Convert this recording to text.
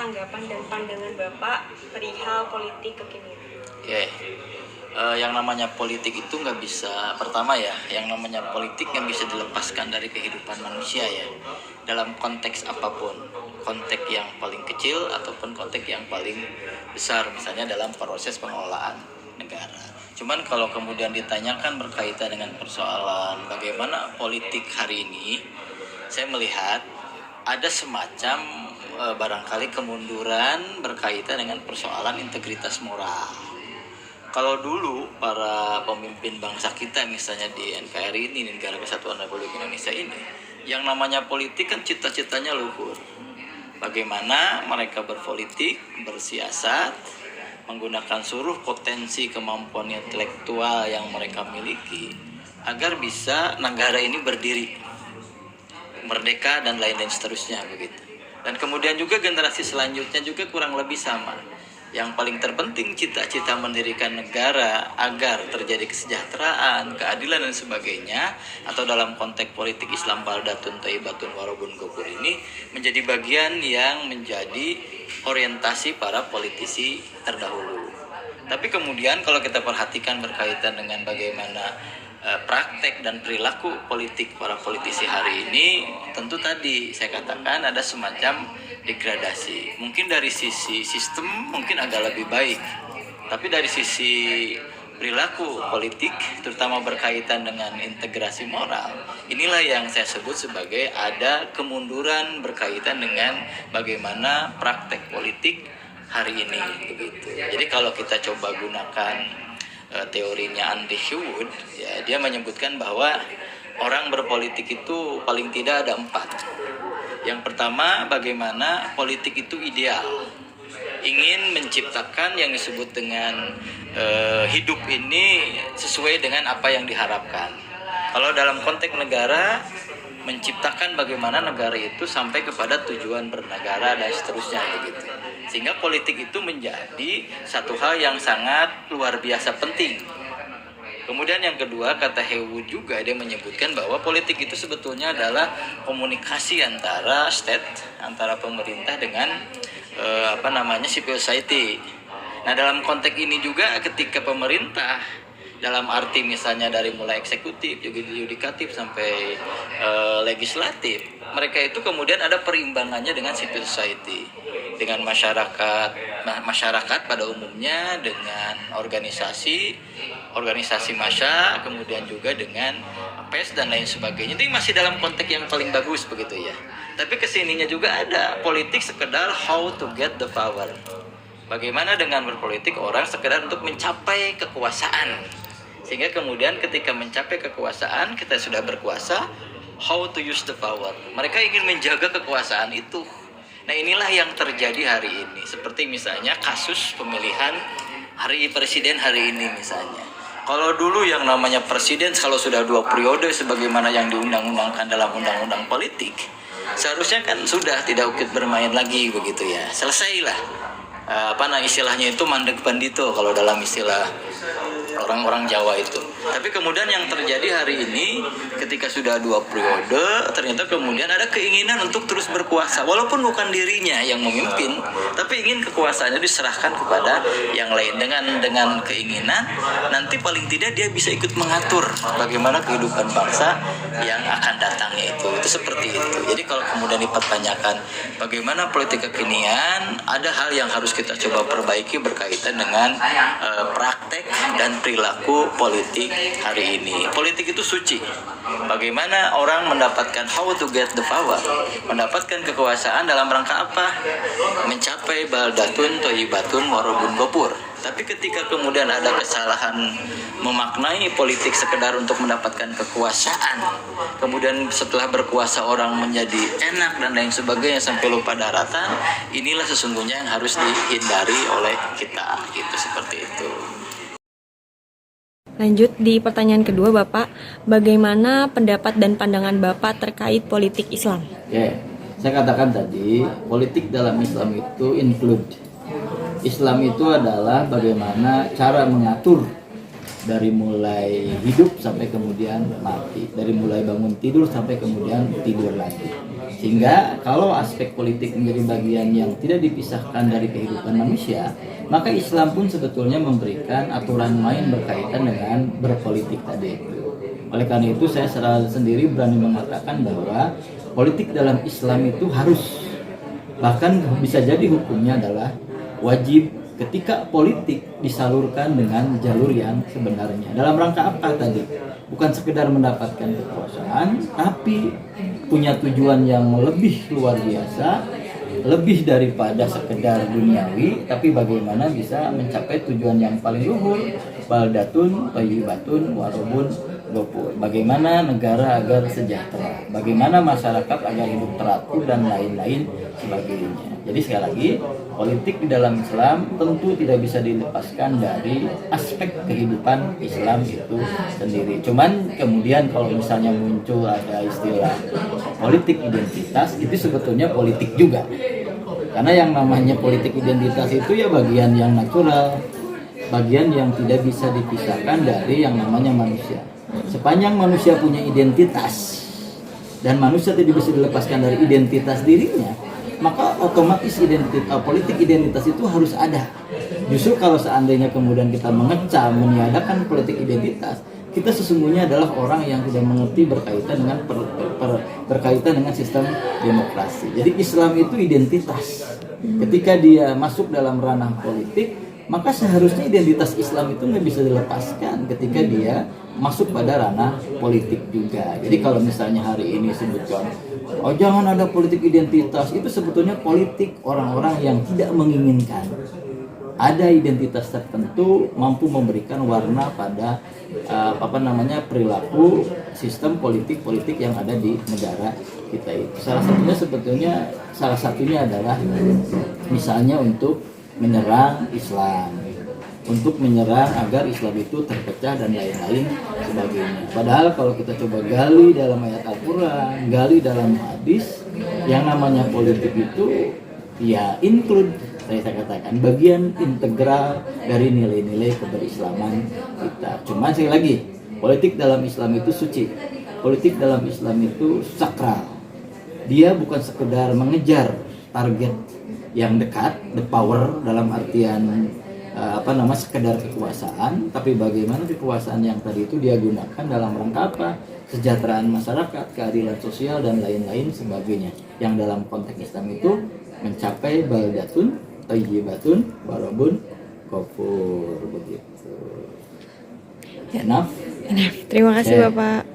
tanggapan dan pandangan Bapak perihal politik kekinian? Oke, yang namanya politik itu nggak bisa, pertama ya, yang namanya politik nggak bisa dilepaskan dari kehidupan manusia ya, dalam konteks apapun, konteks yang paling kecil ataupun konteks yang paling besar, misalnya dalam proses pengelolaan negara. Cuman kalau kemudian ditanyakan berkaitan dengan persoalan bagaimana politik hari ini, saya melihat ada semacam barangkali kemunduran berkaitan dengan persoalan integritas moral. Kalau dulu para pemimpin bangsa kita misalnya di NKRI ini, Negara Kesatuan Republik Indonesia ini, yang namanya politik kan cita-citanya luhur. Bagaimana mereka berpolitik, bersiasat, menggunakan seluruh potensi kemampuan intelektual yang mereka miliki agar bisa negara ini berdiri, merdeka dan lain-lain seterusnya begitu. Dan kemudian juga generasi selanjutnya juga kurang lebih sama. Yang paling terpenting cita-cita mendirikan negara agar terjadi kesejahteraan, keadilan dan sebagainya, atau dalam konteks politik Islam baldatun thayyibatun warabun gofur ini menjadi bagian yang menjadi orientasi para politisi terdahulu. Tapi kemudian kalau kita perhatikan berkaitan dengan bagaimana praktek dan perilaku politik para politisi hari ini, tentu tadi saya katakan ada semacam degradasi. Mungkin dari sisi sistem mungkin agak lebih baik, tapi dari sisi perilaku politik, terutama berkaitan dengan integrasi moral, inilah yang saya sebut sebagai ada kemunduran berkaitan dengan bagaimana praktek politik hari ini begitu. Jadi kalau kita coba gunakan teorinya Andy Hewitt, ya, dia menyebutkan bahwa orang berpolitik itu paling tidak ada 4. Yang pertama, bagaimana politik itu ideal, ingin menciptakan yang disebut dengan hidup ini sesuai dengan apa yang diharapkan. Kalau dalam konteks negara, menciptakan bagaimana negara itu sampai kepada tujuan bernegara dan seterusnya begitu. Sehingga politik itu menjadi satu hal yang sangat luar biasa penting. Kemudian yang kedua, kata Hewood juga, dia menyebutkan bahwa politik itu sebetulnya adalah komunikasi antara state, antara pemerintah dengan civil society. Nah, dalam konteks ini juga ketika pemerintah dalam arti misalnya dari mulai eksekutif, yudikatif sampai legislatif, mereka itu kemudian ada perimbangannya dengan civil society, dengan masyarakat pada umumnya, dengan organisasi massa, kemudian juga dengan pers dan lain sebagainya. Ini masih dalam konteks yang paling bagus begitu ya. Tapi kesininya juga ada politik sekedar how to get the power. Bagaimana dengan berpolitik orang sekedar untuk mencapai kekuasaan. Sehingga kemudian ketika mencapai kekuasaan, kita sudah berkuasa, how to use the power. Mereka ingin menjaga kekuasaan itu. Nah, inilah yang terjadi hari ini. Seperti misalnya kasus pemilihan presiden hari ini misalnya. Kalau dulu yang namanya presiden kalau sudah 2 periode sebagaimana yang diundang-undangkan dalam undang-undang politik, seharusnya kan sudah tidak ukit bermain lagi begitu ya. Selesailah. Istilahnya itu mandek pandito kalau dalam istilah orang-orang Jawa itu. Tapi kemudian yang terjadi hari ini ketika sudah 2 periode, ternyata kemudian ada keinginan untuk terus berkuasa, walaupun bukan dirinya yang memimpin, tapi ingin kekuasaannya diserahkan kepada yang lain dengan keinginan nanti paling tidak dia bisa ikut mengatur bagaimana kehidupan bangsa yang akan datangnya itu seperti itu. Jadi kalau kemudian dipertanyakan bagaimana politik kekinian, ada hal yang harus kita coba perbaiki berkaitan dengan praktek dan perilaku politik hari ini. Politik itu suci. Bagaimana orang mendapatkan how to get the power, mendapatkan kekuasaan dalam rangka apa? Mencapai baldatun thayyibatun warabun gofur. Tapi ketika kemudian ada kesalahan memaknai politik sekedar untuk mendapatkan kekuasaan, kemudian setelah berkuasa orang menjadi enak dan lain sebagainya sampai lupa daratan, inilah sesungguhnya yang harus dihindari oleh kita, gitu, seperti itu. Lanjut di pertanyaan kedua, Bapak, bagaimana pendapat dan pandangan Bapak terkait politik Islam? Saya katakan tadi, politik dalam Islam itu include. Islam itu adalah bagaimana cara mengatur dari mulai hidup sampai kemudian mati, dari mulai bangun tidur sampai kemudian tidur lagi. Sehingga kalau aspek politik menjadi bagian yang tidak dipisahkan dari kehidupan manusia, maka Islam pun sebetulnya memberikan aturan main berkaitan dengan berpolitik tadi itu. Oleh karena itu saya sendiri berani mengatakan bahwa politik dalam Islam itu harus, bahkan bisa jadi hukumnya adalah wajib ketika politik disalurkan dengan jalur yang sebenarnya. Dalam rangka apa tadi? Bukan sekedar mendapatkan kekuasaan, tapi punya tujuan yang lebih luar biasa, lebih daripada sekedar duniawi, tapi bagaimana bisa mencapai tujuan yang paling luhur, baldatun, thayyibatun, warobun, gopur. Bagaimana negara agar sejahtera, bagaimana masyarakat agar hidup teratur dan lain-lain sebagainya. Jadi sekali lagi, politik di dalam Islam tentu tidak bisa dilepaskan dari aspek kehidupan Islam itu sendiri. Cuman kemudian kalau misalnya muncul ada istilah politik identitas, itu sebetulnya politik juga. Karena yang namanya politik identitas itu ya bagian yang natural, bagian yang tidak bisa dipisahkan dari yang namanya manusia. Sepanjang manusia punya identitas dan manusia tidak bisa dilepaskan dari identitas dirinya, maka otomatis politik identitas itu harus ada. Justru kalau seandainya kemudian kita mengecam, meniadakan politik identitas, kita sesungguhnya adalah orang yang tidak mengerti berkaitan dengan sistem demokrasi. Jadi Islam itu identitas. Ketika dia masuk dalam ranah politik, maka seharusnya identitas Islam itu nggak bisa dilepaskan ketika dia masuk pada ranah politik juga. Jadi kalau misalnya hari ini sebutkan, oh jangan ada politik identitas, itu sebetulnya politik orang-orang yang tidak menginginkan ada identitas tertentu mampu memberikan warna pada perilaku sistem politik yang ada di negara kita itu. Salah satunya adalah misalnya untuk menyerang Islam, untuk menyerang agar Islam itu terpecah dan lain-lain sebagainya. Padahal kalau kita coba gali dalam ayat Al-Quran, gali dalam hadis, yang namanya politik itu ya include, saya katakan bagian integral dari nilai-nilai keberislaman kita. Cuma sekali lagi, politik dalam Islam itu suci, politik dalam Islam itu sakral. Dia bukan sekedar mengejar target yang dekat, the power dalam artian sekedar kekuasaan, tapi bagaimana kekuasaan yang tadi itu dia gunakan dalam rangka apa? Kesejahteraan masyarakat, keadilan sosial dan lain-lain sebagainya. Yang dalam konteks Islam itu mencapai baldatun, thayyibatun, warobun, gopur, begitu. Terima kasih Bapak.